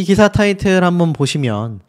이 기사 타이틀 한번 보시면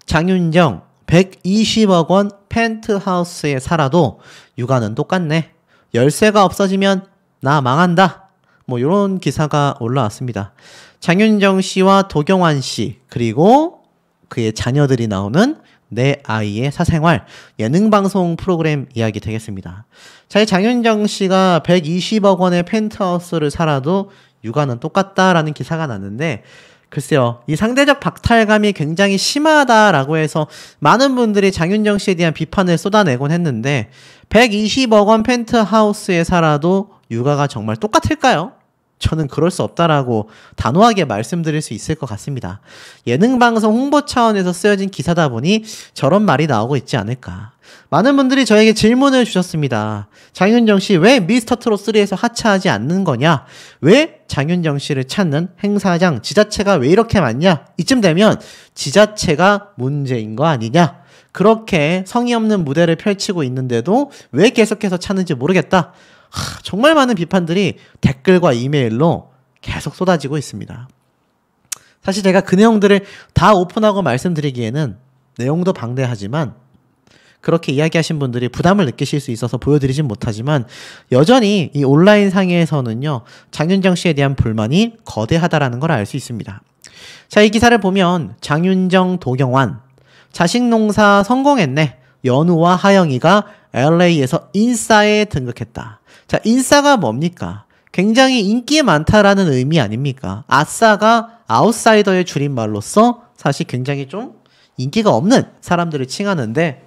장윤정 120억 원 펜트하우스에 살아도 육아는 똑같네. 열쇠가 없어지면 나 망한다. 뭐 이런 기사가 올라왔습니다. 장윤정 씨와 도경완 씨 그리고 그의 자녀들이 나오는 내 아이의 사생활 예능방송 프로그램 이야기 되겠습니다. 자, 이 장윤정 씨가 120억 원의 펜트하우스를 살아도 육아는 똑같다라는 기사가 났는데 글쎄요, 이 상대적 박탈감이 굉장히 심하다라고 해서 많은 분들이 장윤정 씨에 대한 비판을 쏟아내곤 했는데 120억 원 펜트하우스에 살아도 육아가 정말 똑같을까요? 저는 그럴 수 없다라고 단호하게 말씀드릴 수 있을 것 같습니다. 예능방송 홍보 차원에서 쓰여진 기사다 보니 저런 말이 나오고 있지 않을까. 많은 분들이 저에게 질문을 주셨습니다. 장윤정 씨 왜 미스터트롯3에서 하차하지 않는 거냐? 왜 장윤정 씨를 찾는 행사장 지자체가 왜 이렇게 많냐? 이쯤 되면 지자체가 문제인 거 아니냐? 그렇게 성의 없는 무대를 펼치고 있는데도 왜 계속해서 찾는지 모르겠다. 정말 많은 비판들이 댓글과 이메일로 계속 쏟아지고 있습니다. 사실 제가 그 내용들을 다 오픈하고 말씀드리기에는 내용도 방대하지만 그렇게 이야기하신 분들이 부담을 느끼실 수 있어서 보여드리진 못하지만 여전히 이 온라인 상에서는요 장윤정 씨에 대한 불만이 거대하다라는 걸 알 수 있습니다. 자, 이 기사를 보면 장윤정, 도경완 자식 농사 성공했네. 연우와 하영이가 LA에서 인싸에 등극했다. 자, 인싸가 뭡니까? 굉장히 인기 많다라는 의미 아닙니까? 아싸가 아웃사이더의 줄임말로서 사실 굉장히 좀 인기가 없는 사람들을 칭하는데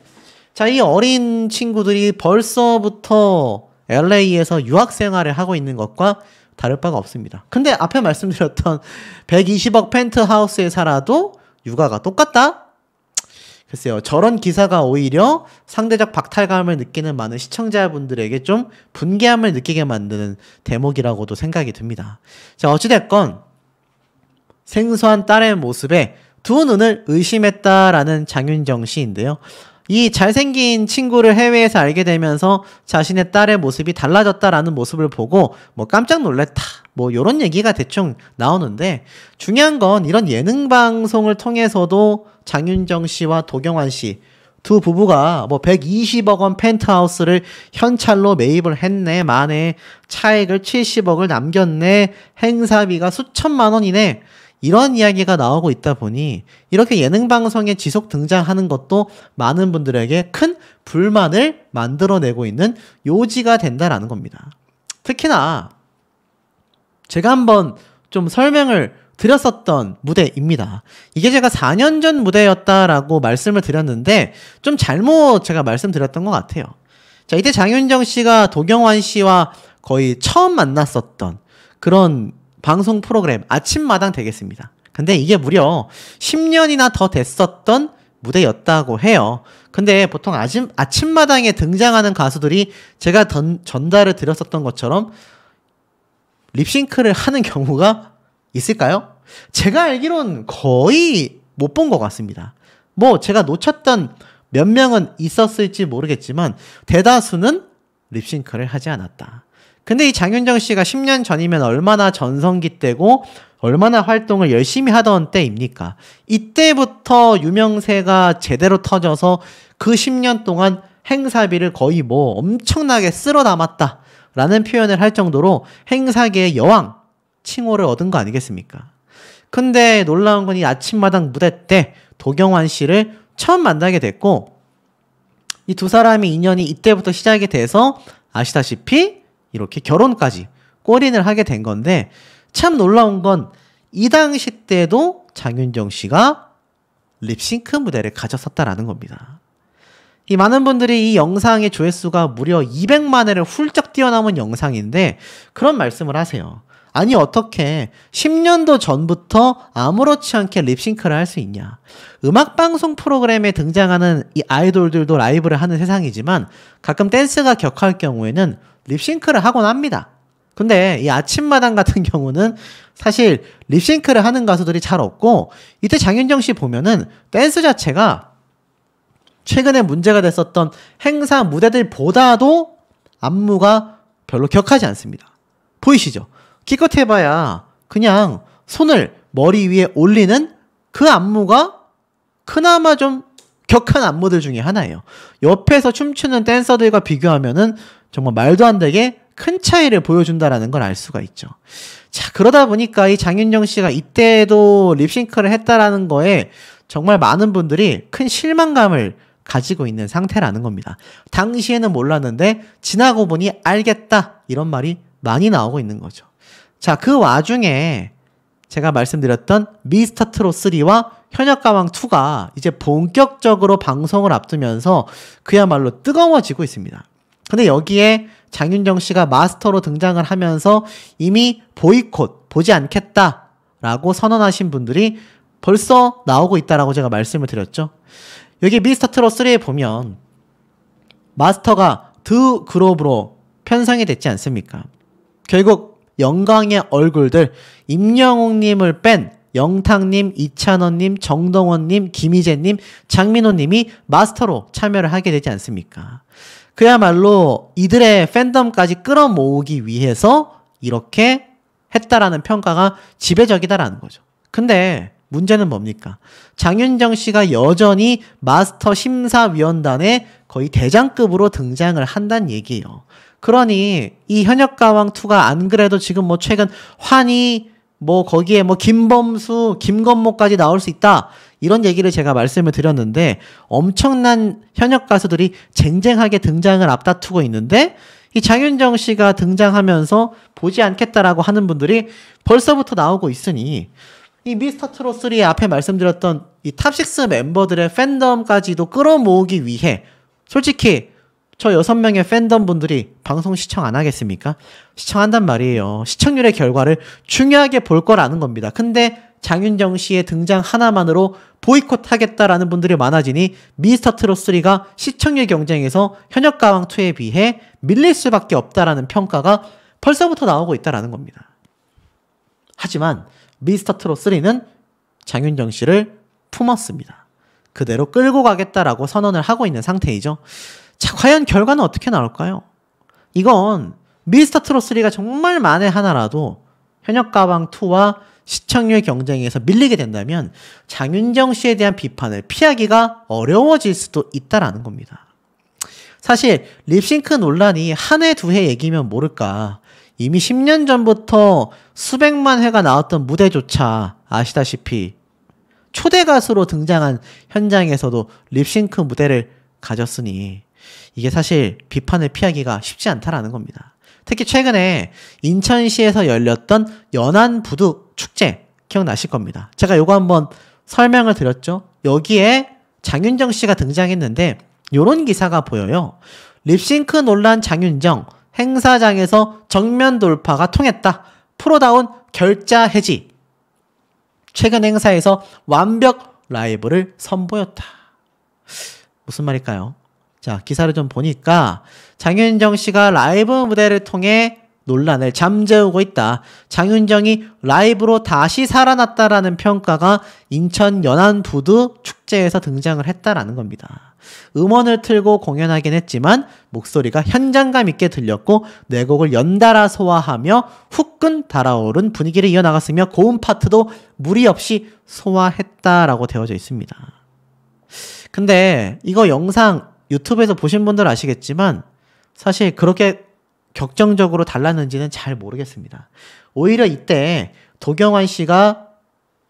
자, 이 어린 친구들이 벌써부터 LA에서 유학 생활을 하고 있는 것과 다를 바가 없습니다. 근데 앞에 말씀드렸던 120억 펜트하우스에 살아도 육아가 똑같다? 글쎄요, 저런 기사가 오히려 상대적 박탈감을 느끼는 많은 시청자분들에게 좀 분개함을 느끼게 만드는 대목이라고도 생각이 듭니다. 자, 어찌됐건 생소한 딸의 모습에 두 눈을 의심했다라는 장윤정 씨인데요. 이 잘생긴 친구를 해외에서 알게 되면서 자신의 딸의 모습이 달라졌다라는 모습을 보고 뭐 깜짝 놀랐다. 뭐 이런 얘기가 대충 나오는데 중요한 건 이런 예능 방송을 통해서도 장윤정 씨와 도경완 씨 두 부부가 뭐 120억 원 펜트하우스를 현찰로 매입을 했네, 마네, 차액을 70억을 남겼네, 행사비가 수천만 원이네. 이런 이야기가 나오고 있다 보니 이렇게 예능 방송에 지속 등장하는 것도 많은 분들에게 큰 불만을 만들어내고 있는 요지가 된다라는 겁니다. 특히나 제가 한번 좀 설명을 드렸었던 무대입니다. 이게 제가 4년 전 무대였다라고 말씀을 드렸는데 좀 잘못 제가 말씀드렸던 것 같아요. 자, 이때 장윤정 씨가 도경완 씨와 거의 처음 만났었던 그런 방송 프로그램 아침마당 되겠습니다. 근데 이게 무려 10년이나 더 됐었던 무대였다고 해요. 근데 보통 아침마당에 등장하는 가수들이 제가 전달을 드렸었던 것처럼 립싱크를 하는 경우가 있을까요? 제가 알기론 거의 못 본 것 같습니다. 뭐 제가 놓쳤던 몇 명은 있었을지 모르겠지만 대다수는 립싱크를 하지 않았다. 근데 이 장윤정 씨가 10년 전이면 얼마나 전성기 때고 얼마나 활동을 열심히 하던 때입니까? 이때부터 유명세가 제대로 터져서 그 10년 동안 행사비를 거의 뭐 엄청나게 쓸어 담았다 라는 표현을 할 정도로 행사계의 여왕 칭호를 얻은 거 아니겠습니까? 근데 놀라운 건 이 아침마당 무대 때 도경완 씨를 처음 만나게 됐고 이 두 사람의 인연이 이때부터 시작이 돼서 아시다시피 이렇게 결혼까지 골인을 하게 된 건데 참 놀라운 건 이 당시 때도 장윤정 씨가 립싱크 무대를 가졌었다라는 겁니다. 이 많은 분들이 이 영상의 조회수가 무려 200만 회를 훌쩍 뛰어넘은 영상인데 그런 말씀을 하세요. 아니 어떻게 10년도 전부터 아무렇지 않게 립싱크를 할 수 있냐. 음악방송 프로그램에 등장하는 이 아이돌들도 라이브를 하는 세상이지만 가끔 댄스가 격할 경우에는 립싱크를 하곤 합니다. 근데 이 아침마당 같은 경우는 사실 립싱크를 하는 가수들이 잘 없고 이때 장윤정 씨 보면은 댄스 자체가 최근에 문제가 됐었던 행사 무대들보다도 안무가 별로 격하지 않습니다. 보이시죠? 기껏 해봐야 그냥 손을 머리 위에 올리는 그 안무가 그나마 좀 격한 안무들 중에 하나예요. 옆에서 춤추는 댄서들과 비교하면은 정말 말도 안 되게 큰 차이를 보여준다라는 걸 알 수가 있죠. 자, 그러다 보니까 이 장윤정 씨가 이때도 립싱크를 했다라는 거에 정말 많은 분들이 큰 실망감을 가지고 있는 상태라는 겁니다. 당시에는 몰랐는데 지나고 보니 알겠다, 이런 말이 많이 나오고 있는 거죠. 자, 그 와중에 제가 말씀드렸던 미스터 트롯 3와 현역가왕 2가 이제 본격적으로 방송을 앞두면서 그야말로 뜨거워지고 있습니다. 근데 여기에 장윤정 씨가 마스터로 등장을 하면서 이미 보이콧, 보지 않겠다라고 선언하신 분들이 벌써 나오고 있다라고 제가 말씀을 드렸죠. 여기 미스터 트롯 3에 보면 마스터가 드 그룹으로 편성이 됐지 않습니까? 결국 영광의 얼굴들, 임영웅님을 뺀 영탁님, 이찬원님, 정동원님, 김희재님, 장민호님이 마스터로 참여를 하게 되지 않습니까? 그야말로 이들의 팬덤까지 끌어모으기 위해서 이렇게 했다라는 평가가 지배적이다라는 거죠. 근데 문제는 뭡니까? 장윤정 씨가 여전히 마스터 심사위원단에 거의 대장급으로 등장을 한다는 얘기예요. 그러니 이 현역가왕2가 안 그래도 지금 뭐 최근 환희, 뭐 거기에 뭐 김범수, 김건모까지 나올 수 있다, 이런 얘기를 제가 말씀을 드렸는데 엄청난 현역 가수들이 쟁쟁하게 등장을 앞다투고 있는데 이 장윤정 씨가 등장하면서 보지 않겠다라고 하는 분들이 벌써부터 나오고 있으니 이 미스터 트롯 3의 앞에 말씀드렸던 이 탑6 멤버들의 팬덤까지도 끌어모으기 위해 솔직히 저 6명의 팬덤 분들이 방송 시청 안 하겠습니까? 시청한단 말이에요. 시청률의 결과를 중요하게 볼 거라는 겁니다. 근데 장윤정 씨의 등장 하나만으로 보이콧 하겠다라는 분들이 많아지니 미스터 트롯 3가 시청률 경쟁에서 현역가왕 2에 비해 밀릴 수밖에 없다라는 평가가 벌써부터 나오고 있다라는 겁니다. 하지만 미스터 트롯 3는 장윤정 씨를 품었습니다. 그대로 끌고 가겠다라고 선언을 하고 있는 상태이죠. 자, 과연 결과는 어떻게 나올까요? 이건 미스터 트롯 3가 정말 만에 하나라도 현역가왕 2와 시청률 경쟁에서 밀리게 된다면 장윤정 씨에 대한 비판을 피하기가 어려워질 수도 있다라는 겁니다. 사실 립싱크 논란이 한 해, 두 해 얘기면 모를까. 이미 10년 전부터 수백만 회가 나왔던 무대조차 아시다시피 초대 가수로 등장한 현장에서도 립싱크 무대를 가졌으니 이게 사실 비판을 피하기가 쉽지 않다라는 겁니다. 특히 최근에 인천시에서 열렸던 연안부두 축제 기억나실 겁니다. 제가 요거 한번 설명을 드렸죠. 여기에 장윤정 씨가 등장했는데 요런 기사가 보여요. 립싱크 논란 장윤정, 행사장에서 정면 돌파가 통했다. 프로다운 결자 해지. 최근 행사에서 완벽 라이브를 선보였다. 무슨 말일까요? 자, 기사를 좀 보니까 장윤정 씨가 라이브 무대를 통해 논란을 잠재우고 있다. 장윤정이 라이브로 다시 살아났다라는 평가가 인천 연안부두 축제에서 등장을 했다라는 겁니다. 음원을 틀고 공연하긴 했지만 목소리가 현장감 있게 들렸고 네 곡을 연달아 소화하며 후끈 달아오른 분위기를 이어나갔으며 고음 파트도 무리 없이 소화했다라고 되어져 있습니다. 근데 이거 영상 유튜브에서 보신 분들 아시겠지만 사실 그렇게 격정적으로 달랐는지는 잘 모르겠습니다. 오히려 이때 도경환 씨가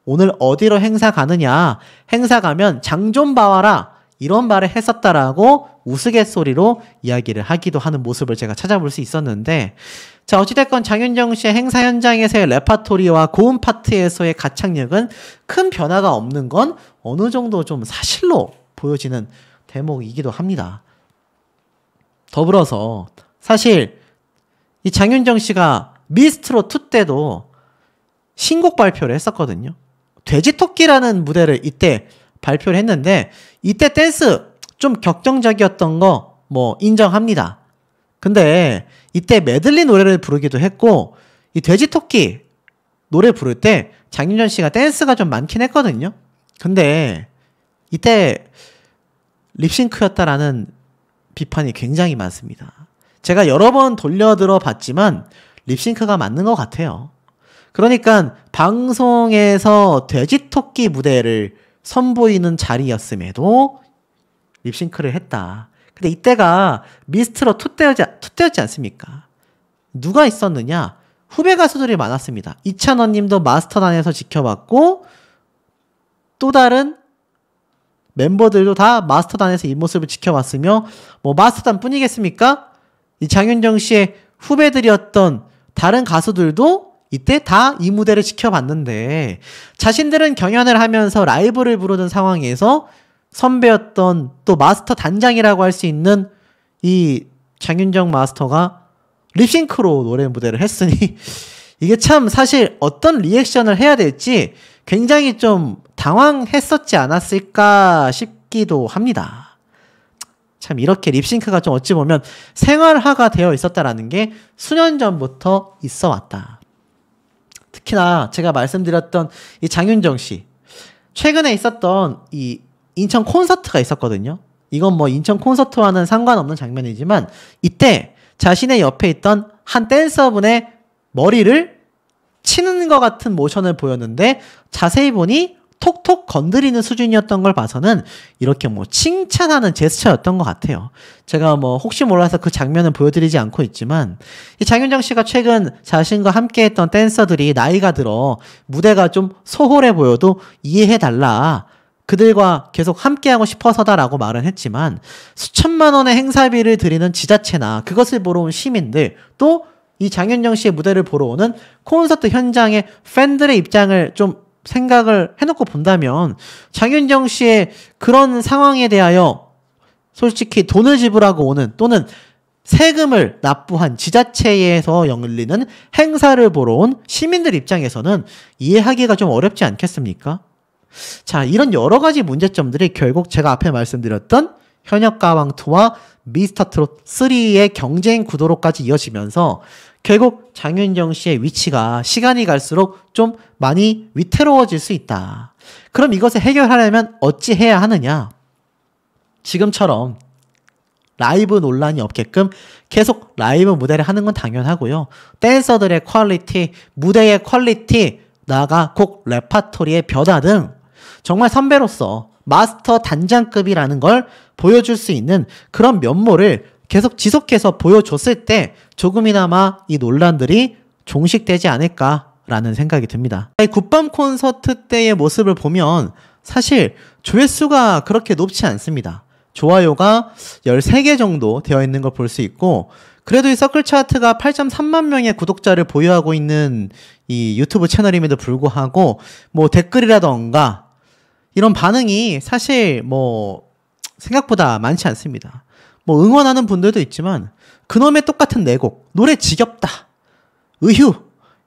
오늘 어디로 행사 가느냐, 행사 가면 장 좀 봐와라, 이런 말을 했었다라고 우스갯소리로 이야기를 하기도 하는 모습을 제가 찾아볼 수 있었는데, 자, 어찌됐건 장윤정 씨의 행사 현장에서의 레파토리와 고음 파트에서의 가창력은 큰 변화가 없는 건 어느 정도 좀 사실로 보여지는 대목이기도 합니다. 더불어서 사실 이 장윤정 씨가 미스트롯 2 때도 신곡 발표를 했었거든요. 돼지토끼라는 무대를 이때 발표를 했는데 이때 댄스 좀 격정적이었던 거 뭐 인정합니다. 근데 이때 메들리 노래를 부르기도 했고 이 돼지토끼 노래 부를 때 장윤정 씨가 댄스가 좀 많긴 했거든요. 근데 이때 립싱크였다라는 비판이 굉장히 많습니다. 제가 여러 번 돌려들어 봤지만 립싱크가 맞는 것 같아요. 그러니까 방송에서 돼지토끼 무대를 선보이는 자리였음에도 립싱크를 했다. 근데 이때가 미스트롯 2때였지 않습니까? 누가 있었느냐? 후배 가수들이 많았습니다. 이찬원 님도 마스터단에서 지켜봤고 또 다른 멤버들도 다 마스터단에서 이 모습을 지켜봤으며 뭐 마스터단 뿐이겠습니까? 이 장윤정 씨의 후배들이었던 다른 가수들도 이때 다 이 무대를 지켜봤는데 자신들은 경연을 하면서 라이브를 부르는 상황에서 선배였던 또 마스터 단장이라고 할 수 있는 이 장윤정 마스터가 립싱크로 노래 무대를 했으니 이게 참 사실 어떤 리액션을 해야 될지 굉장히 좀 당황했었지 않았을까 싶기도 합니다. 참 이렇게 립싱크가 좀 어찌 보면 생활화가 되어 있었다라는 게 수년 전부터 있어 왔다. 특히나 제가 말씀드렸던 이 장윤정 씨 최근에 있었던 이 인천 콘서트가 있었거든요. 이건 뭐 인천 콘서트와는 상관없는 장면이지만 이때 자신의 옆에 있던 한 댄서분의 머리를 치는 것 같은 모션을 보였는데 자세히 보니 톡톡 건드리는 수준이었던 걸 봐서는 이렇게 뭐 칭찬하는 제스처였던 것 같아요. 제가 뭐 혹시 몰라서 그 장면은 보여드리지 않고 있지만 이 장윤정 씨가 최근 자신과 함께했던 댄서들이 나이가 들어 무대가 좀 소홀해 보여도 이해해달라. 그들과 계속 함께하고 싶어서다라고 말은 했지만 수천만 원의 행사비를 들이는 지자체나 그것을 보러 온 시민들 또 이 장윤정 씨의 무대를 보러 오는 콘서트 현장의 팬들의 입장을 좀 생각을 해놓고 본다면 장윤정 씨의 그런 상황에 대하여 솔직히 돈을 지불하고 오는 또는 세금을 납부한 지자체에서 열리는 행사를 보러 온 시민들 입장에서는 이해하기가 좀 어렵지 않겠습니까? 자, 이런 여러 가지 문제점들이 결국 제가 앞에 말씀드렸던 현역가왕2와 미스터트롯 3의 경쟁 구도로까지 이어지면서 결국 장윤정 씨의 위치가 시간이 갈수록 좀 많이 위태로워질 수 있다. 그럼 이것을 해결하려면 어찌 해야 하느냐? 지금처럼 라이브 논란이 없게끔 계속 라이브 무대를 하는 건 당연하고요. 댄서들의 퀄리티, 무대의 퀄리티, 나아가 곡 레파토리의 변화 등 정말 선배로서 마스터 단장급이라는 걸 보여줄 수 있는 그런 면모를 계속 지속해서 보여줬을 때 조금이나마 이 논란들이 종식되지 않을까라는 생각이 듭니다. 굿밤 콘서트 때의 모습을 보면 사실 조회수가 그렇게 높지 않습니다. 좋아요가 13개 정도 되어 있는 걸 볼 수 있고 그래도 이 서클 차트가 8.3만 명의 구독자를 보유하고 있는 이 유튜브 채널임에도 불구하고 뭐 댓글이라던가 이런 반응이 사실 뭐 생각보다 많지 않습니다. 뭐 응원하는 분들도 있지만 그놈의 똑같은 내 곡, 노래 지겹다, 의휴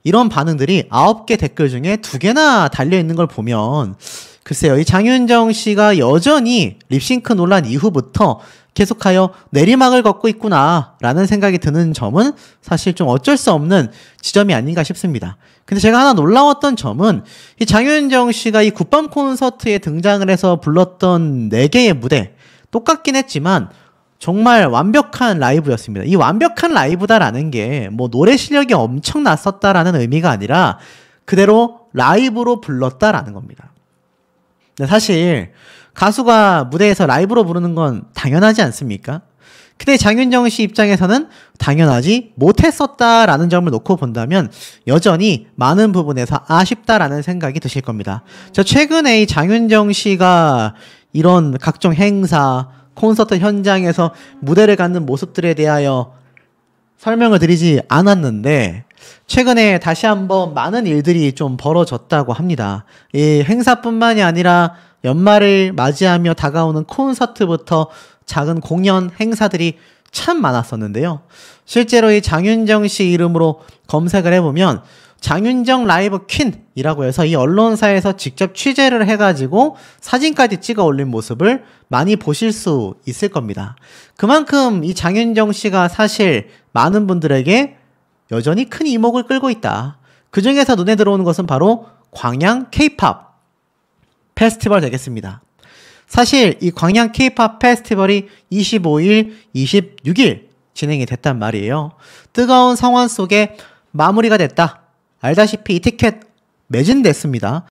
이런 반응들이 9개 댓글 중에 2개나 달려있는 걸 보면 글쎄요, 이 장윤정 씨가 여전히 립싱크 논란 이후부터 계속하여 내리막을 걷고 있구나 라는 생각이 드는 점은 사실 좀 어쩔 수 없는 지점이 아닌가 싶습니다. 근데 제가 하나 놀라웠던 점은 이 장윤정 씨가 이 굿밤 콘서트에 등장을 해서 불렀던 4개의 무대 똑같긴 했지만 정말 완벽한 라이브였습니다. 이 완벽한 라이브다라는 게 뭐 노래 실력이 엄청났었다라는 의미가 아니라 그대로 라이브로 불렀다라는 겁니다. 근데 사실 가수가 무대에서 라이브로 부르는 건 당연하지 않습니까? 근데 장윤정 씨 입장에서는 당연하지 못했었다라는 점을 놓고 본다면 여전히 많은 부분에서 아쉽다라는 생각이 드실 겁니다. 저 최근에 이 장윤정 씨가 이런 각종 행사, 콘서트 현장에서 무대를 갖는 모습들에 대하여 설명을 드리지 않았는데 최근에 다시 한번 많은 일들이 좀 벌어졌다고 합니다. 이 행사뿐만이 아니라 연말을 맞이하며 다가오는 콘서트부터 작은 공연 행사들이 참 많았었는데요. 실제로 이 장윤정 씨 이름으로 검색을 해보면 장윤정 라이브 퀸이라고 해서 이 언론사에서 직접 취재를 해가지고 사진까지 찍어 올린 모습을 많이 보실 수 있을 겁니다. 그만큼 이 장윤정 씨가 사실 많은 분들에게 여전히 큰 이목을 끌고 있다. 그 중에서 눈에 들어오는 것은 바로 광양 K-팝 페스티벌 되겠습니다. 사실 이 광양 K-팝 페스티벌이 25일, 26일 진행이 됐단 말이에요. 뜨거운 성원 속에 마무리가 됐다 알다시피 이 티켓 매진됐습니다.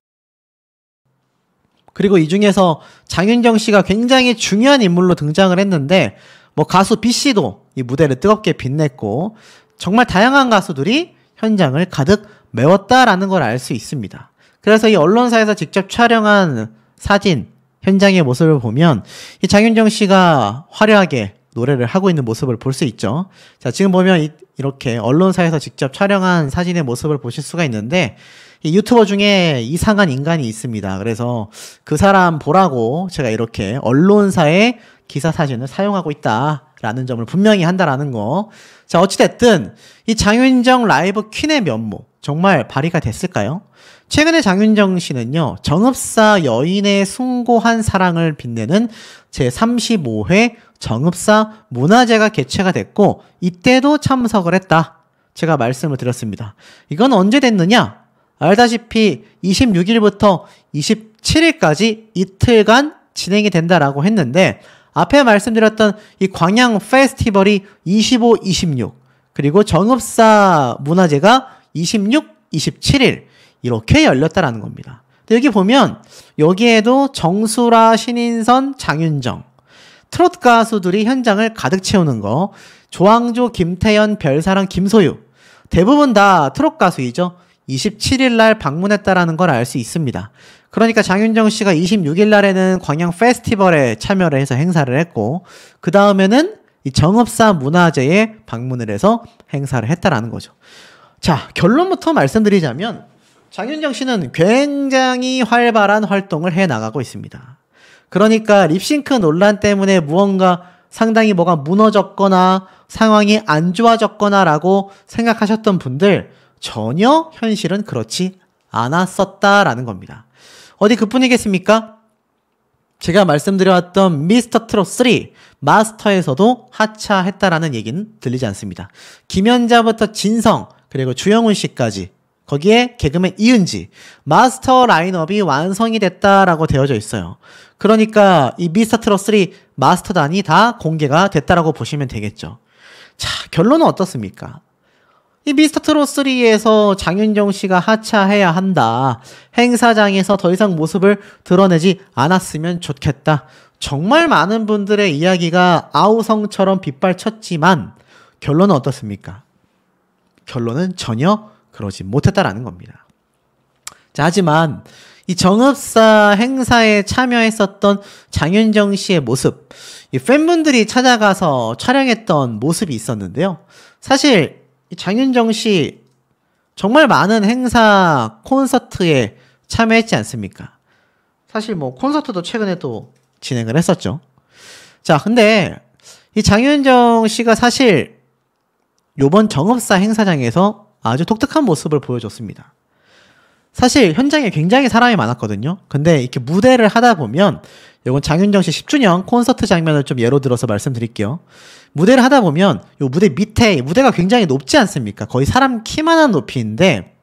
그리고 이 중에서 장윤정 씨가 굉장히 중요한 인물로 등장을 했는데 뭐 가수 B씨도 이 무대를 뜨겁게 빛냈고 정말 다양한 가수들이 현장을 가득 메웠다라는 걸 알 수 있습니다. 그래서 이 언론사에서 직접 촬영한 사진, 현장의 모습을 보면 이 장윤정 씨가 화려하게 노래를 하고 있는 모습을 볼 수 있죠. 자, 지금 보면 이렇게 언론사에서 직접 촬영한 사진의 모습을 보실 수가 있는데 이 유튜버 중에 이상한 인간이 있습니다. 그래서 그 사람 보라고 제가 이렇게 언론사의 기사 사진을 사용하고 있다라는 점을 분명히 한다라는 거. 자, 어찌됐든 이 장윤정 라이브 퀸의 면모 정말 발휘가 됐을까요? 최근에 장윤정 씨는요, 정읍사 여인의 숭고한 사랑을 빛내는 제35회 정읍사 문화제가 개최가 됐고 이때도 참석을 했다. 제가 말씀을 드렸습니다. 이건 언제 됐느냐? 알다시피 26일부터 27일까지 이틀간 진행이 된다라고 했는데 앞에 말씀드렸던 이 광양 페스티벌이 25, 26 그리고 정읍사 문화제가 26, 27일 이렇게 열렸다라는 겁니다. 근데 여기 보면 여기에도 정수라, 신인선, 장윤정 트로트 가수들이 현장을 가득 채우는 거, 조항조, 김태연, 별사랑, 김소유 대부분 다 트로트 가수이죠. 27일 날 방문했다라는 걸 알 수 있습니다. 그러니까 장윤정 씨가 26일 날에는 광양 페스티벌에 참여를 해서 행사를 했고 그 다음에는 이 정읍사 문화제에 방문을 해서 행사를 했다라는 거죠. 자, 결론부터 말씀드리자면 장윤정 씨는 굉장히 활발한 활동을 해나가고 있습니다. 그러니까 립싱크 논란 때문에 무언가 상당히 뭐가 무너졌거나 상황이 안 좋아졌거나 라고 생각하셨던 분들 전혀 현실은 그렇지 않았었다라는 겁니다. 어디 그뿐이겠습니까? 제가 말씀드려왔던 미스터 트롯 3 마스터에서도 하차했다라는 얘기는 들리지 않습니다. 김연자부터 진성 그리고 주영훈 씨까지 거기에 개그맨 이은지 마스터 라인업이 완성이 됐다라고 되어져 있어요. 그러니까 이 미스터 트롯 3 마스터단이 다 공개가 됐다라고 보시면 되겠죠. 자, 결론은 어떻습니까? 이 미스터 트롯 3에서 장윤정 씨가 하차해야 한다. 행사장에서 더 이상 모습을 드러내지 않았으면 좋겠다. 정말 많은 분들의 이야기가 아우성처럼 빗발쳤지만 결론은 어떻습니까? 결론은 전혀 그러지 못했다라는 겁니다. 자, 하지만 이 정읍사 행사에 참여했었던 장윤정 씨의 모습, 이 팬분들이 찾아가서 촬영했던 모습이 있었는데요. 사실 이 장윤정 씨 정말 많은 행사 콘서트에 참여했지 않습니까? 사실 뭐 콘서트도 최근에 또 진행을 했었죠. 자, 근데 이 장윤정 씨가 사실 요번 정읍사 행사장에서 아주 독특한 모습을 보여줬습니다. 사실 현장에 굉장히 사람이 많았거든요. 근데 이렇게 무대를 하다 보면 이건 장윤정 씨 10주년 콘서트 장면을 좀 예로 들어서 말씀드릴게요. 무대를 하다 보면 요 무대 밑에 무대가 굉장히 높지 않습니까? 거의 사람 키만한 높이인데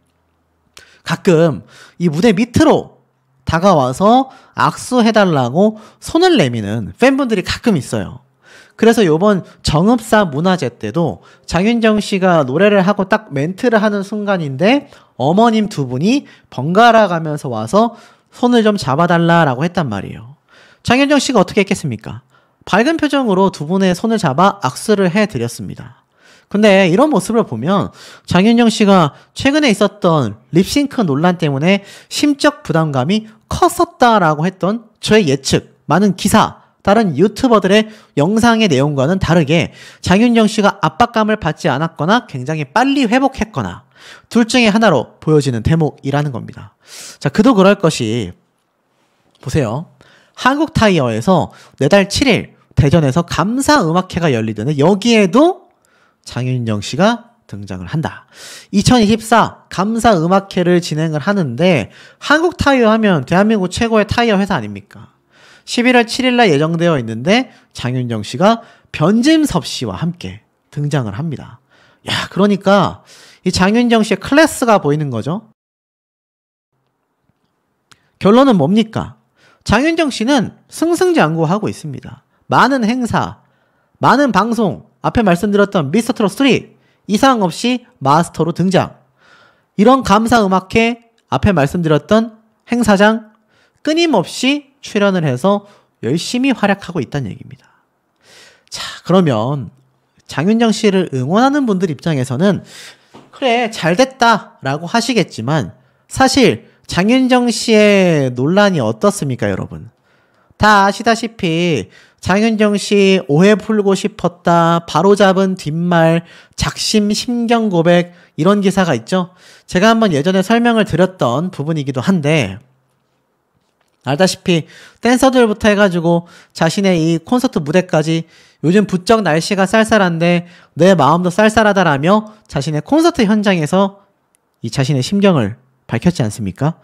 가끔 이 무대 밑으로 다가와서 악수해달라고 손을 내미는 팬분들이 가끔 있어요. 그래서 요번 정읍사 문화제 때도 장윤정 씨가 노래를 하고 딱 멘트를 하는 순간인데 어머님 두 분이 번갈아 가면서 와서 손을 좀 잡아달라라고 했단 말이에요. 장윤정 씨가 어떻게 했겠습니까? 밝은 표정으로 두 분의 손을 잡아 악수를 해드렸습니다. 근데 이런 모습을 보면 장윤정 씨가 최근에 있었던 립싱크 논란 때문에 심적 부담감이 컸었다라고 했던 저의 예측, 많은 기사, 다른 유튜버들의 영상의 내용과는 다르게 장윤정 씨가 압박감을 받지 않았거나 굉장히 빨리 회복했거나 둘 중에 하나로 보여지는 대목이라는 겁니다. 자, 그도 그럴 것이 보세요. 한국타이어에서 내달 7일 대전에서 감사음악회가 열리던데 여기에도 장윤정 씨가 등장을 한다. 2024 감사음악회를 진행을 하는데 한국타이어 하면 대한민국 최고의 타이어 회사 아닙니까? 11월 7일 날 예정되어 있는데 장윤정 씨가 변진섭 씨와 함께 등장을 합니다. 야, 그러니까 이 장윤정 씨의 클래스가 보이는 거죠. 결론은 뭡니까? 장윤정 씨는 승승장구하고 있습니다. 많은 행사, 많은 방송, 앞에 말씀드렸던 미스터 트롯 3 이상 없이 마스터로 등장. 이런 감사음악회 앞에 말씀드렸던 행사장 끊임없이 출연을 해서 열심히 활약하고 있다는 얘기입니다. 자, 그러면 장윤정 씨를 응원하는 분들 입장에서는 그래 잘됐다 라고 하시겠지만 사실 장윤정 씨의 논란이 어떻습니까, 여러분? 다 아시다시피 장윤정 씨 오해 풀고 싶었다, 바로잡은 뒷말, 작심 심경 고백 이런 기사가 있죠. 제가 한번 예전에 설명을 드렸던 부분이기도 한데 알다시피 댄서들부터 해가지고 자신의 이 콘서트 무대까지 요즘 부쩍 날씨가 쌀쌀한데 내 마음도 쌀쌀하다라며 자신의 콘서트 현장에서 이 자신의 심경을 밝혔지 않습니까?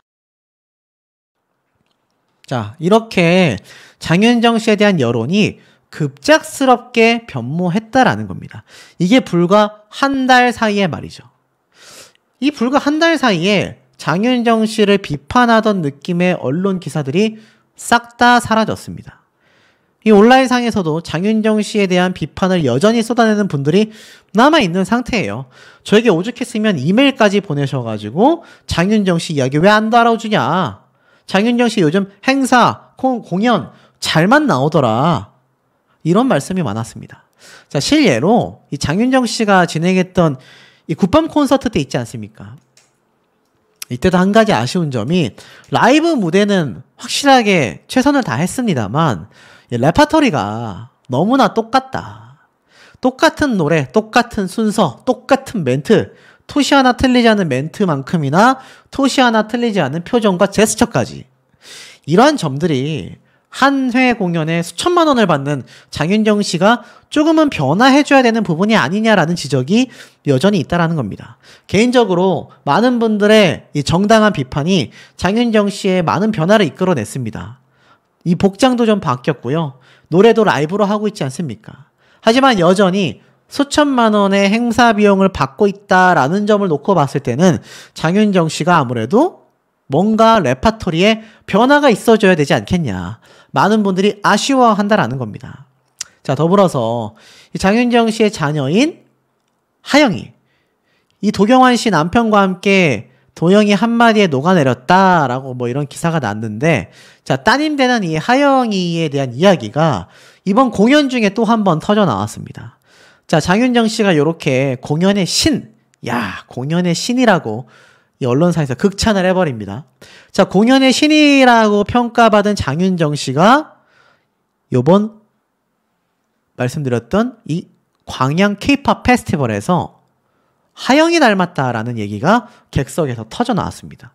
자, 이렇게 장윤정 씨에 대한 여론이 급작스럽게 변모했다라는 겁니다. 이게 불과 한 달 사이의 말이죠. 이 불과 한 달 사이에 장윤정 씨를 비판하던 느낌의 언론 기사들이 싹 다 사라졌습니다. 이 온라인상에서도 장윤정 씨에 대한 비판을 여전히 쏟아내는 분들이 남아있는 상태예요. 저에게 오죽했으면 이메일까지 보내셔가지고 장윤정 씨 이야기 왜 안 다뤄주냐, 장윤정 씨 요즘 행사, 공연 잘만 나오더라, 이런 말씀이 많았습니다. 자, 실례로 이 장윤정 씨가 진행했던 이 굿밤 콘서트 때 있지 않습니까? 이때도 한 가지 아쉬운 점이 라이브 무대는 확실하게 최선을 다했습니다만 레파토리가 너무나 똑같다. 똑같은 노래, 똑같은 순서, 똑같은 멘트, 토시 하나 틀리지 않은 멘트만큼이나 토시 하나 틀리지 않은 표정과 제스처까지, 이러한 점들이 한 회 공연에 수천만 원을 받는 장윤정 씨가 조금은 변화해줘야 되는 부분이 아니냐라는 지적이 여전히 있다라는 겁니다. 개인적으로 많은 분들의 이 정당한 비판이 장윤정 씨의 많은 변화를 이끌어냈습니다. 이 복장도 좀 바뀌었고요. 노래도 라이브로 하고 있지 않습니까? 하지만 여전히 수천만 원의 행사 비용을 받고 있다라는 점을 놓고 봤을 때는 장윤정 씨가 아무래도 뭔가 레파토리에 변화가 있어줘야 되지 않겠냐, 많은 분들이 아쉬워한다라는 겁니다. 자, 더불어서 이 장윤정 씨의 자녀인 하영이, 이 도경환 씨 남편과 함께 도영이 한마디에 녹아내렸다라고 뭐 이런 기사가 났는데, 자, 따님 되는 이 하영이에 대한 이야기가 이번 공연 중에 또 한 번 터져 나왔습니다. 자, 장윤정 씨가 이렇게 공연의 신, 공연의 신이라고 이 언론사에서 극찬을 해버립니다. 자, 공연의 신이라고 평가받은 장윤정 씨가 요번 말씀드렸던 이 광양 K-POP 페스티벌에서 하영이 닮았다라는 얘기가 객석에서 터져 나왔습니다.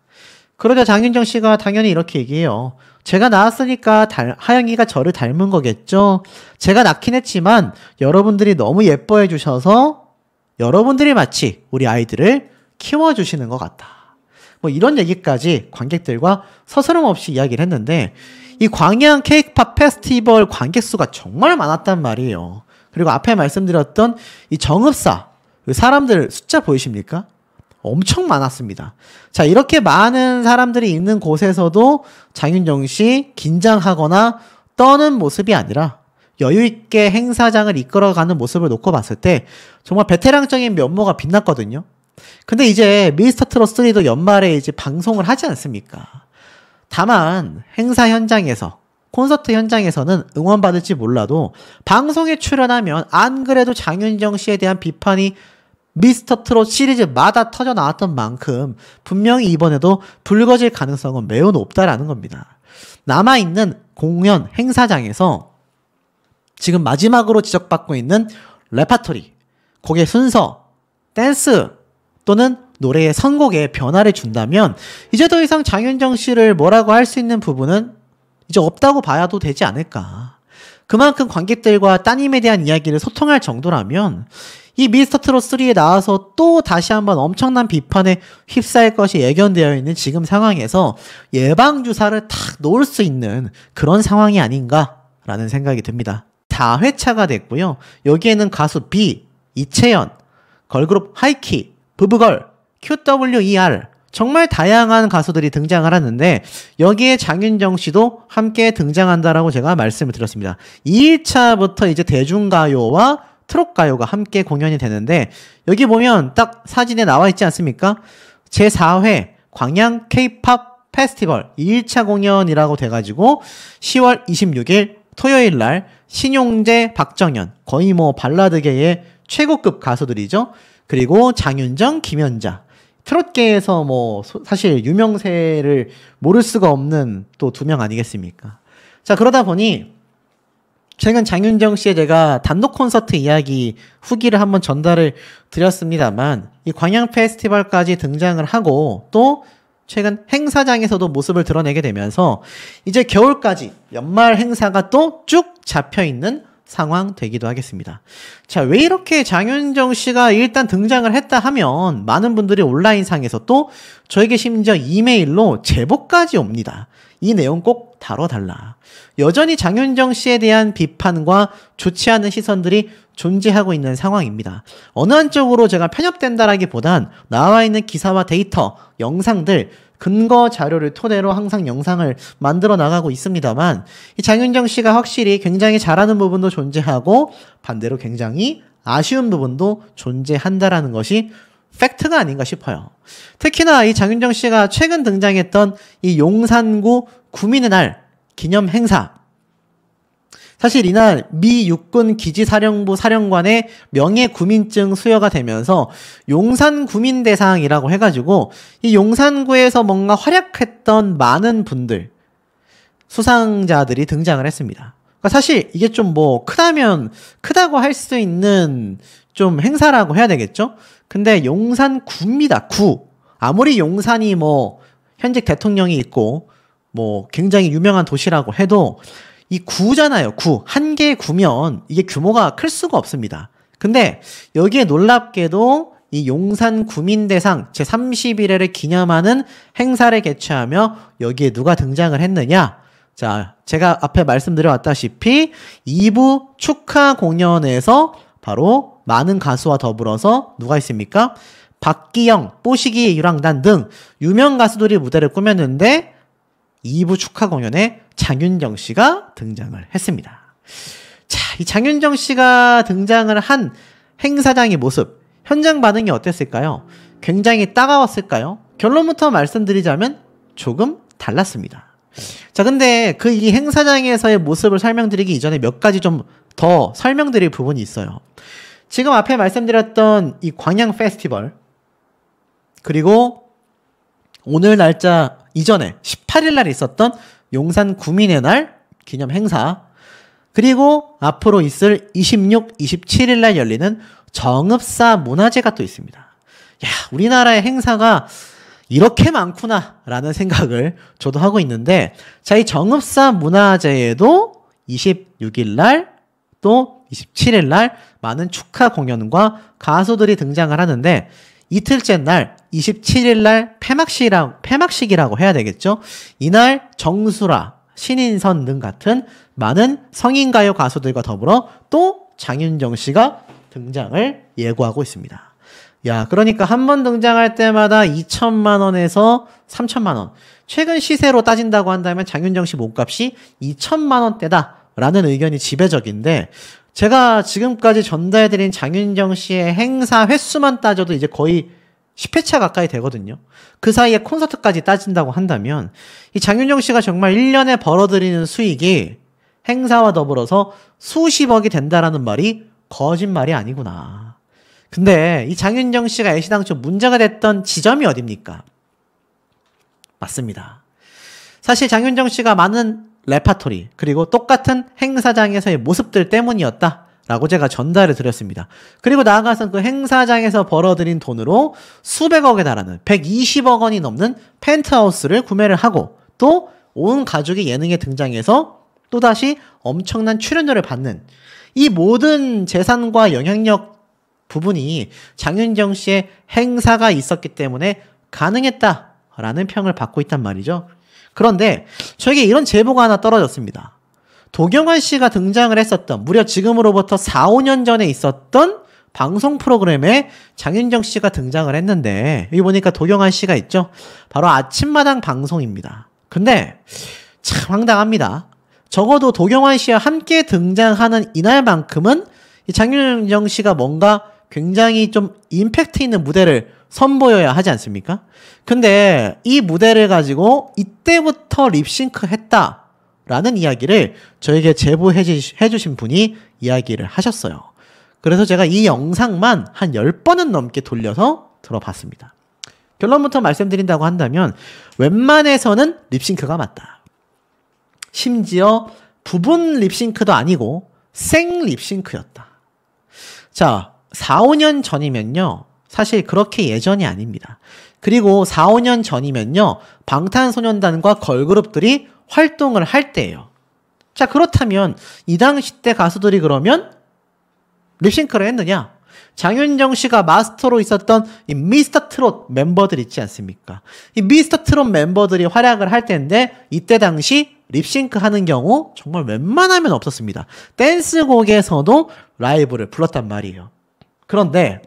그러자 장윤정 씨가 당연히 이렇게 얘기해요. 제가 낳았으니까 하영이가 저를 닮은 거겠죠. 제가 낳긴 했지만 여러분들이 너무 예뻐해 주셔서 여러분들이 마치 우리 아이들을 키워주시는 것 같다. 뭐 이런 얘기까지 관객들과 서스럼 없이 이야기를 했는데, 이 광양 K-POP 페스티벌 관객 수가 정말 많았단 말이에요. 그리고 앞에 말씀드렸던 이 정읍사 사람들 숫자 보이십니까? 엄청 많았습니다. 자, 이렇게 많은 사람들이 있는 곳에서도 장윤정 씨 긴장하거나 떠는 모습이 아니라 여유있게 행사장을 이끌어가는 모습을 놓고 봤을 때 정말 베테랑적인 면모가 빛났거든요. 근데 이제 미스터트롯3도 연말에 이제 방송을 하지 않습니까? 다만 행사 현장에서, 콘서트 현장에서는 응원받을지 몰라도 방송에 출연하면 안 그래도 장윤정 씨에 대한 비판이 미스터트롯 시리즈마다 터져 나왔던 만큼 분명히 이번에도 불거질 가능성은 매우 높다라는 겁니다. 남아있는 공연 행사장에서 지금 마지막으로 지적받고 있는 레파토리, 곡의 순서, 댄스 또는 노래의 선곡에 변화를 준다면 이제 더 이상 장윤정 씨를 뭐라고 할 수 있는 부분은 이제 없다고 봐야도 되지 않을까. 그만큼 관객들과 따님에 대한 이야기를 소통할 정도라면 이 미스터트롯3에 나와서 또 다시 한번 엄청난 비판에 휩싸일 것이 예견되어 있는 지금 상황에서 예방주사를 탁 놓을 수 있는 그런 상황이 아닌가라는 생각이 듭니다. 4회차가 됐고요. 여기에는 가수 B, 이채연, 걸그룹 하이키, 부부걸, QWER 정말 다양한 가수들이 등장을 하는데 여기에 장윤정 씨도 함께 등장한다라고 제가 말씀을 드렸습니다. 2일차부터 이제 대중가요와 트롯가요가 함께 공연이 되는데 여기 보면 딱 사진에 나와 있지 않습니까? 제4회 광양 K-팝 페스티벌 2일차 공연이라고 돼가지고 10월 26일 토요일 날 신용재, 박정현, 거의 뭐 발라드계의 최고급 가수들이죠. 그리고 장윤정, 김연자. 트롯계에서 뭐 사실 유명세를 모를 수가 없는 또 두 명 아니겠습니까? 자, 그러다 보니 최근 장윤정 씨의 제가 단독 콘서트 이야기 후기를 한번 전달을 드렸습니다만 이 광양 페스티벌까지 등장을 하고 또 최근 행사장에서도 모습을 드러내게 되면서 이제 겨울까지 연말 행사가 또 쭉 잡혀있는 상황 되기도 하겠습니다. 자, 왜 이렇게 장윤정 씨가 일단 등장을 했다 하면 많은 분들이 온라인상에서 또 저에게 심지어 이메일로 제보까지 옵니다. 이 내용 꼭 다뤄달라. 여전히 장윤정 씨에 대한 비판과 좋지 않은 시선들이 존재하고 있는 상황입니다. 어느 한쪽으로 제가 편협된다라기보단 나와 있는 기사와 데이터, 영상들, 근거 자료를 토대로 항상 영상을 만들어 나가고 있습니다만 이 장윤정 씨가 확실히 굉장히 잘하는 부분도 존재하고 반대로 굉장히 아쉬운 부분도 존재한다라는 것이 팩트가 아닌가 싶어요. 특히나 이 장윤정 씨가 최근 등장했던 이 용산구 구민의 날 기념 행사. 사실 이날 미 육군 기지사령부 사령관의 명예구민증 수여가 되면서 용산구민대상이라고 해가지고 이 용산구에서 뭔가 활약했던 많은 분들, 수상자들이 등장을 했습니다. 그러니까 사실 이게 좀 뭐 크다고 할 수 있는 좀 행사라고 해야 되겠죠? 근데 용산구입니다. 구. 아무리 용산이 뭐 현직 대통령이 있고 뭐 굉장히 유명한 도시라고 해도 이 구잖아요. 구. 한 개의 구면 이게 규모가 클 수가 없습니다. 근데 여기에 놀랍게도 이 용산 구민대상 제31회를 기념하는 행사를 개최하며 여기에 누가 등장을 했느냐? 자, 제가 앞에 말씀드려왔다시피 2부 축하 공연에서 바로 많은 가수와 더불어서 누가 있습니까? 박기영, 뽀시기 유랑단 등 유명 가수들이 무대를 꾸몄는데 2부 축하 공연에 장윤정 씨가 등장을 했습니다. 자, 이 장윤정 씨가 등장을 한 행사장의 모습, 현장 반응이 어땠을까요? 굉장히 따가웠을까요? 결론부터 말씀드리자면 조금 달랐습니다. 자, 근데 그 이 행사장에서의 모습을 설명드리기 이전에 몇 가지 좀 더 설명드릴 부분이 있어요. 지금 앞에 말씀드렸던 이 광양 페스티벌, 그리고 오늘 날짜 이전에 18일 날 있었던 용산 구민의 날 기념 행사, 그리고 앞으로 있을 26, 27일 날 열리는 정읍사 문화제가 또 있습니다. 야, 우리나라의 행사가 이렇게 많구나 라는 생각을 저도 하고 있는데, 자, 이 정읍사 문화제에도 26일 날 또 27일 날 많은 축하 공연과 가수들이 등장을 하는데, 이틀째 날 27일 날 폐막식이라고 해야 되겠죠. 이날 정수라, 신인선 등 같은 많은 성인가요 가수들과 더불어 또 장윤정 씨가 등장을 예고하고 있습니다. 야, 그러니까 한 번 등장할 때마다 2천만 원에서 3천만 원. 최근 시세로 따진다고 한다면 장윤정 씨 몸값이 2천만 원대다라는 의견이 지배적인데, 제가 지금까지 전달해드린 장윤정 씨의 행사 횟수만 따져도 이제 거의 10회차 가까이 되거든요. 그 사이에 콘서트까지 따진다고 한다면 이 장윤정 씨가 정말 1년에 벌어들이는 수익이 행사와 더불어서 수십억이 된다라는 말이 거짓말이 아니구나. 근데 이 장윤정 씨가 애시당초 문제가 됐던 지점이 어딥니까? 맞습니다. 사실 장윤정 씨가 많은 레파토리, 그리고 똑같은 행사장에서의 모습들 때문이었다라고 제가 전달을 드렸습니다. 그리고 나아가서 그 행사장에서 벌어들인 돈으로 수백억에 달하는 120억 원이 넘는 펜트하우스를 구매를 하고 또 온 가족이 예능에 등장해서 또다시 엄청난 출연료를 받는 이 모든 재산과 영향력 부분이 장윤정 씨의 행사가 있었기 때문에 가능했다라는 평을 받고 있단 말이죠. 그런데 저에게 이런 제보가 하나 떨어졌습니다. 도경환 씨가 등장을 했었던, 무려 지금으로부터 4, 5년 전에 있었던 방송 프로그램에 장윤정 씨가 등장을 했는데, 여기 보니까 도경환 씨가 있죠? 바로 아침마당 방송입니다. 근데 참 황당합니다. 적어도 도경환 씨와 함께 등장하는 이날만큼은 이 장윤정 씨가 뭔가 굉장히 좀 임팩트 있는 무대를 선보여야 하지 않습니까? 근데 이 무대를 가지고 이때부터 립싱크 했다라는 이야기를 저에게 제보해 주신 분이 이야기를 하셨어요. 그래서 제가 이 영상만 한 10번은 넘게 돌려서 들어봤습니다. 결론부터 말씀드린다고 한다면 웬만해서는 립싱크가 맞다. 심지어 부분 립싱크도 아니고 생 립싱크였다. 자, 4, 5년 전이면요. 사실 그렇게 예전이 아닙니다. 그리고 4, 5년 전이면요. 방탄소년단과 걸그룹들이 활동을 할 때예요. 자, 그렇다면 이 당시 때 가수들이 그러면 립싱크를 했느냐? 장윤정 씨가 마스터로 있었던 이 미스터 트롯 멤버들 있지 않습니까? 이 미스터 트롯 멤버들이 활약을 할 때인데 이때 당시 립싱크 하는 경우 정말 웬만하면 없었습니다. 댄스곡에서도 라이브를 불렀단 말이에요. 그런데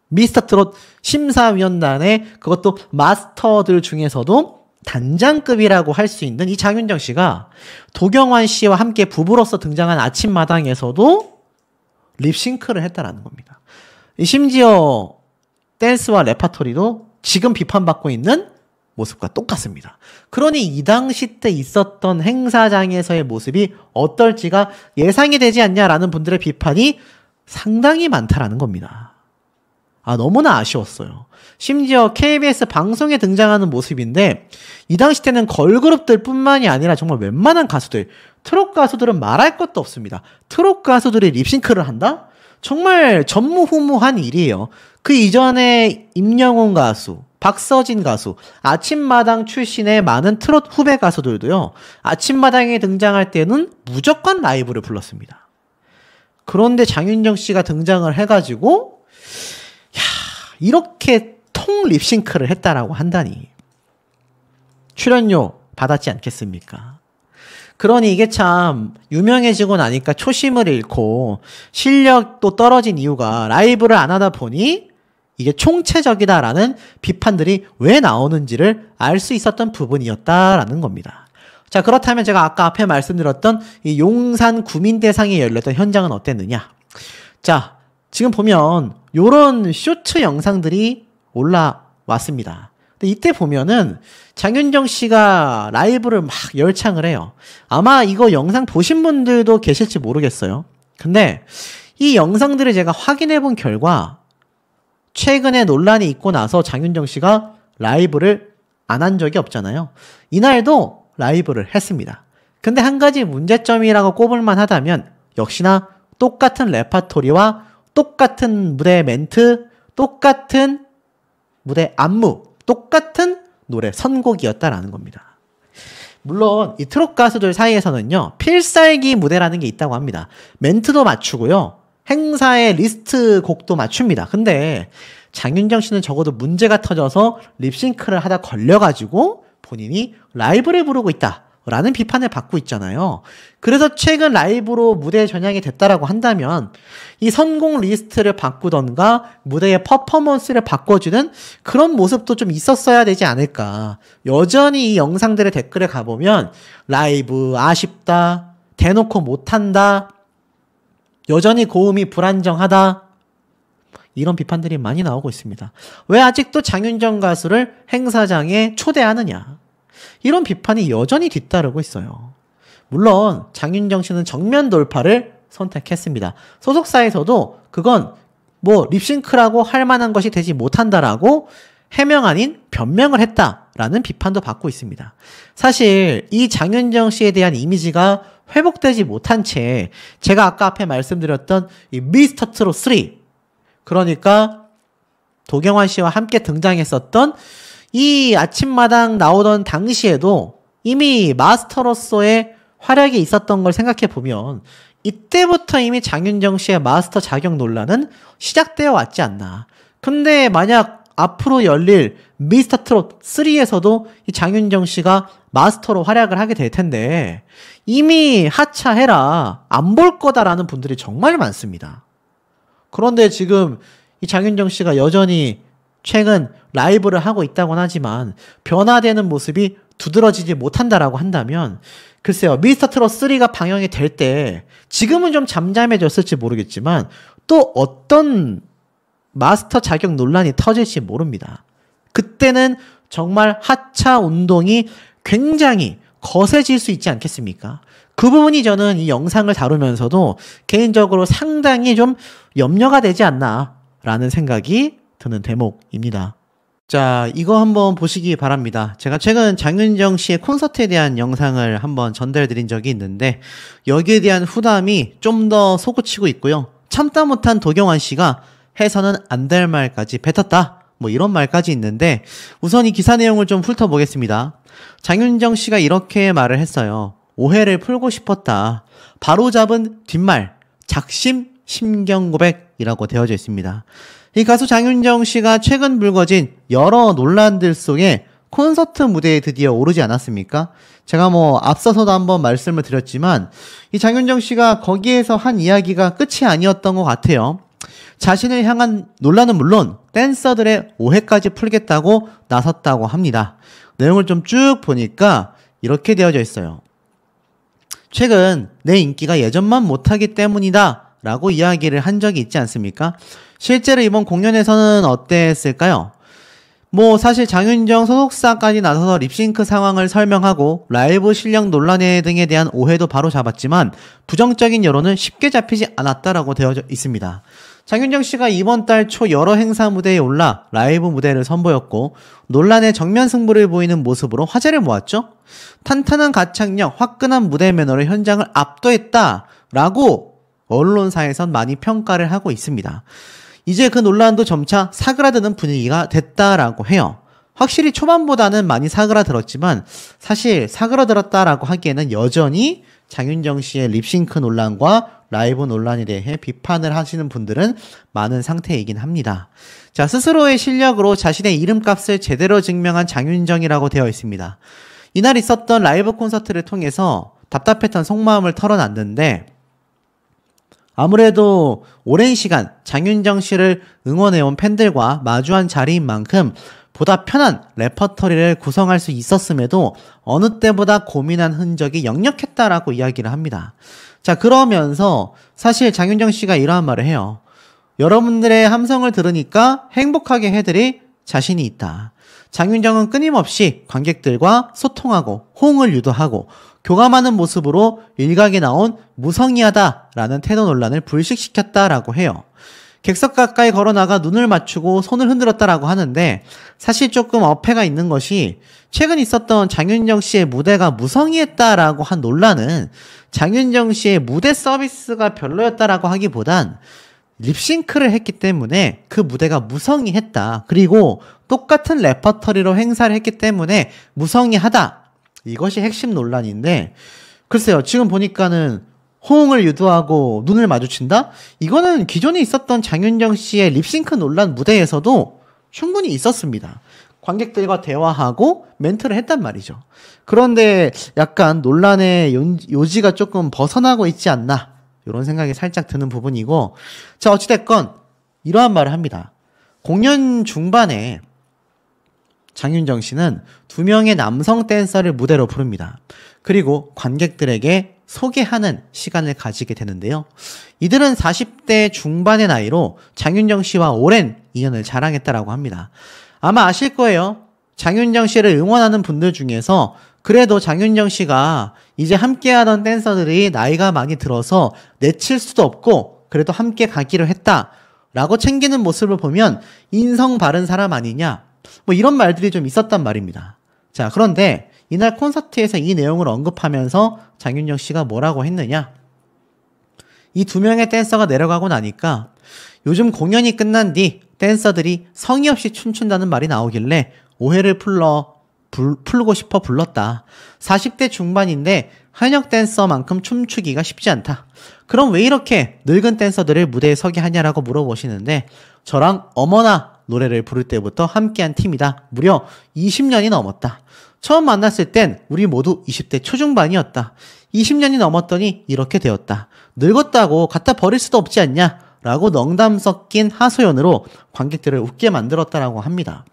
미스터 트롯 심사위원단의 그것도 마스터들 중에서도 단장급이라고 할 수 있는 이 장윤정 씨가 도경완 씨와 함께 부부로서 등장한 아침마당에서도 립싱크를 했다라는 겁니다. 심지어 댄스와 레파토리도 지금 비판받고 있는 모습과 똑같습니다. 그러니 이 당시 때 있었던 행사장에서의 모습이 어떨지가 예상이 되지 않냐라는 분들의 비판이 상당히 많다라는 겁니다. 너무나 아쉬웠어요. 심지어 KBS 방송에 등장하는 모습인데 이 당시 때는 걸그룹들 뿐만이 아니라 정말 웬만한 가수들, 트롯 가수들은 말할 것도 없습니다. 트롯 가수들이 립싱크를 한다? 정말 전무후무한 일이에요. 그 이전에 임영웅 가수, 박서진 가수, 아침마당 출신의 많은 트롯 후배 가수들도요. 아침마당에 등장할 때는 무조건 라이브를 불렀습니다. 그런데 장윤정 씨가 등장을 해가지고 이렇게 통 립싱크를 했다라고 한다니 출연료 받았지 않겠습니까? 그러니 이게 참 유명해지고 나니까 초심을 잃고 실력도 떨어진 이유가 라이브를 안 하다 보니 이게 총체적이다라는 비판들이 왜 나오는지를 알 수 있었던 부분이었다라는 겁니다. 자, 그렇다면 제가 아까 앞에 말씀드렸던 이 용산 구민대상이 열렸던 현장은 어땠느냐? 자, 지금 보면 요런 쇼츠 영상들이 올라왔습니다. 근데 이때 보면은 장윤정 씨가 라이브를 막 열창을 해요. 아마 이거 영상 보신 분들도 계실지 모르겠어요. 근데 이 영상들을 제가 확인해 본 결과 최근에 논란이 있고 나서 장윤정 씨가 라이브를 안 한 적이 없잖아요. 이날도 라이브를 했습니다. 근데 한 가지 문제점이라고 꼽을만 하다면 역시나 똑같은 레파토리와 똑같은 무대 멘트, 똑같은 무대 안무, 똑같은 노래 선곡이었다라는 겁니다. 물론 이 트롯 가수들 사이에서는요. 필살기 무대라는 게 있다고 합니다. 멘트도 맞추고요. 행사의 리스트 곡도 맞춥니다. 근데 장윤정 씨는 적어도 문제가 터져서 립싱크를 하다 걸려가지고 본인이 라이브를 부르고 있다라는 비판을 받고 있잖아요. 그래서 최근 라이브로 무대 전향이 됐다라고 한다면 이 선곡 리스트를 바꾸던가 무대의 퍼포먼스를 바꿔주는 그런 모습도 좀 있었어야 되지 않을까. 여전히 이 영상들의 댓글에 가보면 라이브 아쉽다, 대놓고 못한다, 여전히 고음이 불안정하다, 이런 비판들이 많이 나오고 있습니다. 왜 아직도 장윤정 가수를 행사장에 초대하느냐, 이런 비판이 여전히 뒤따르고 있어요. 물론 장윤정 씨는 정면 돌파를 선택했습니다. 소속사에서도 그건 뭐 립싱크라고 할 만한 것이 되지 못한다라고 해명 아닌 변명을 했다라는 비판도 받고 있습니다. 사실 이 장윤정 씨에 대한 이미지가 회복되지 못한 채 제가 아까 앞에 말씀드렸던 이 미스터 트롯 3, 그러니까 도경완 씨와 함께 등장했었던 이 아침마당 나오던 당시에도 이미 마스터로서의 활약이 있었던 걸 생각해 보면 이때부터 이미 장윤정 씨의 마스터 자격 논란은 시작되어 왔지 않나. 근데 만약 앞으로 열릴 미스터 트롯 3에서도 이 장윤정 씨가 마스터로 활약을 하게 될 텐데 이미 하차해라, 안 볼 거다라는 분들이 정말 많습니다. 그런데 지금 이 장윤정 씨가 여전히 최근 라이브를 하고 있다곤 하지만 변화되는 모습이 두드러지지 못한다라고 한다면 글쎄요, 미스터 트롯 3가 방영이 될 때 지금은 좀 잠잠해졌을지 모르겠지만 또 어떤 마스터 자격 논란이 터질지 모릅니다. 그때는 정말 하차 운동이 굉장히 거세질 수 있지 않겠습니까? 그 부분이 저는 이 영상을 다루면서도 개인적으로 상당히 좀 염려가 되지 않나라는 생각이 드는 대목입니다. 자, 이거 한번 보시기 바랍니다. 제가 최근 장윤정 씨의 콘서트에 대한 영상을 한번 전달드린 적이 있는데 여기에 대한 후담이 좀 더 솟구치고 있고요. 참다 못한 도경환 씨가 해서는 안 될 말까지 뱉었다. 뭐 이런 말까지 있는데 우선 이 기사 내용을 좀 훑어보겠습니다. 장윤정 씨가 이렇게 말을 했어요. 오해를 풀고 싶었다. 바로잡은 뒷말, 작심, 심경고백이라고 되어져 있습니다. 이 가수 장윤정 씨가 최근 불거진 여러 논란들 속에 콘서트 무대에 드디어 오르지 않았습니까? 제가 뭐 앞서서도 한번 말씀을 드렸지만 이 장윤정 씨가 거기에서 한 이야기가 끝이 아니었던 것 같아요. 자신을 향한 논란은 물론 댄서들의 오해까지 풀겠다고 나섰다고 합니다. 내용을 좀 쭉 보니까 이렇게 되어져 있어요. 최근 내 인기가 예전만 못하기 때문이다 라고 이야기를 한 적이 있지 않습니까? 실제로 이번 공연에서는 어땠을까요? 뭐 사실 장윤정 소속사까지 나서서 립싱크 상황을 설명하고 라이브 실력 논란에 등에 대한 오해도 바로 잡았지만 부정적인 여론은 쉽게 잡히지 않았다라고 되어 있습니다. 장윤정 씨가 이번 달 초 여러 행사 무대에 올라 라이브 무대를 선보였고 논란의 정면 승부를 보이는 모습으로 화제를 모았죠. 탄탄한 가창력, 화끈한 무대 매너로 현장을 압도했다라고 언론사에선 많이 평가를 하고 있습니다. 이제 그 논란도 점차 사그라드는 분위기가 됐다라고 해요. 확실히 초반보다는 많이 사그라들었지만 사실 사그라들었다라고 하기에는 여전히 장윤정 씨의 립싱크 논란과 라이브 논란에 대해 비판을 하시는 분들은 많은 상태이긴 합니다. 자, 스스로의 실력으로 자신의 이름값을 제대로 증명한 장윤정이라고 되어 있습니다. 이날 있었던 라이브 콘서트를 통해서 답답했던 속마음을 털어놨는데 아무래도 오랜 시간 장윤정 씨를 응원해온 팬들과 마주한 자리인 만큼 보다 편한 레퍼토리를 구성할 수 있었음에도 어느 때보다 고민한 흔적이 역력했다라고 이야기를 합니다. 자, 그러면서 사실 장윤정 씨가 이러한 말을 해요. 여러분들의 함성을 들으니까 행복하게 해드릴 자신이 있다. 장윤정은 끊임없이 관객들과 소통하고 호응을 유도하고 교감하는 모습으로 일각에 나온 무성의하다라는 태도 논란을 불식시켰다라고 해요. 객석 가까이 걸어나가 눈을 맞추고 손을 흔들었다라고 하는데 사실 조금 어폐가 있는 것이 최근 있었던 장윤정 씨의 무대가 무성의했다라고 한 논란은 장윤정 씨의 무대 서비스가 별로였다라고 하기보단 립싱크를 했기 때문에 그 무대가 무성의했다. 그리고 똑같은 레퍼토리로 행사를 했기 때문에 무성의하다. 이것이 핵심 논란인데 글쎄요. 지금 보니까는 호응을 유도하고 눈을 마주친다? 이거는 기존에 있었던 장윤정 씨의 립싱크 논란 무대에서도 충분히 있었습니다. 관객들과 대화하고 멘트를 했단 말이죠. 그런데 약간 논란의 요지가 조금 벗어나고 있지 않나 이런 생각이 살짝 드는 부분이고 자 어찌됐건 이러한 말을 합니다. 공연 중반에 장윤정 씨는 2명의 남성 댄서를 무대로 부릅니다. 그리고 관객들에게 소개하는 시간을 가지게 되는데요. 이들은 40대 중반의 나이로 장윤정 씨와 오랜 인연을 자랑했다라고 합니다. 아마 아실 거예요. 장윤정 씨를 응원하는 분들 중에서 그래도 장윤정 씨가 이제 함께하던 댄서들이 나이가 많이 들어서 내칠 수도 없고 그래도 함께 가기로 했다라고 챙기는 모습을 보면 인성 바른 사람 아니냐 뭐 이런 말들이 좀 있었단 말입니다. 자, 그런데 이날 콘서트에서 이 내용을 언급하면서 장윤정 씨가 뭐라고 했느냐? 이 2명의 댄서가 내려가고 나니까 요즘 공연이 끝난 뒤 댄서들이 성의 없이 춤춘다는 말이 나오길래 오해를 풀고 싶어 불렀다. 40대 중반인데 현역 댄서만큼 춤추기가 쉽지 않다. 그럼 왜 이렇게 늙은 댄서들을 무대에 서게 하냐라고 물어보시는데 저랑 어머나 노래를 부를 때부터 함께한 팀이다. 무려 20년이 넘었다. 처음 만났을 땐 우리 모두 20대 초중반이었다. 20년이 넘었더니 이렇게 되었다. 늙었다고 갖다 버릴 수도 없지 않냐? 라고 농담 섞인 하소연으로 관객들을 웃게 만들었다라고 합니다.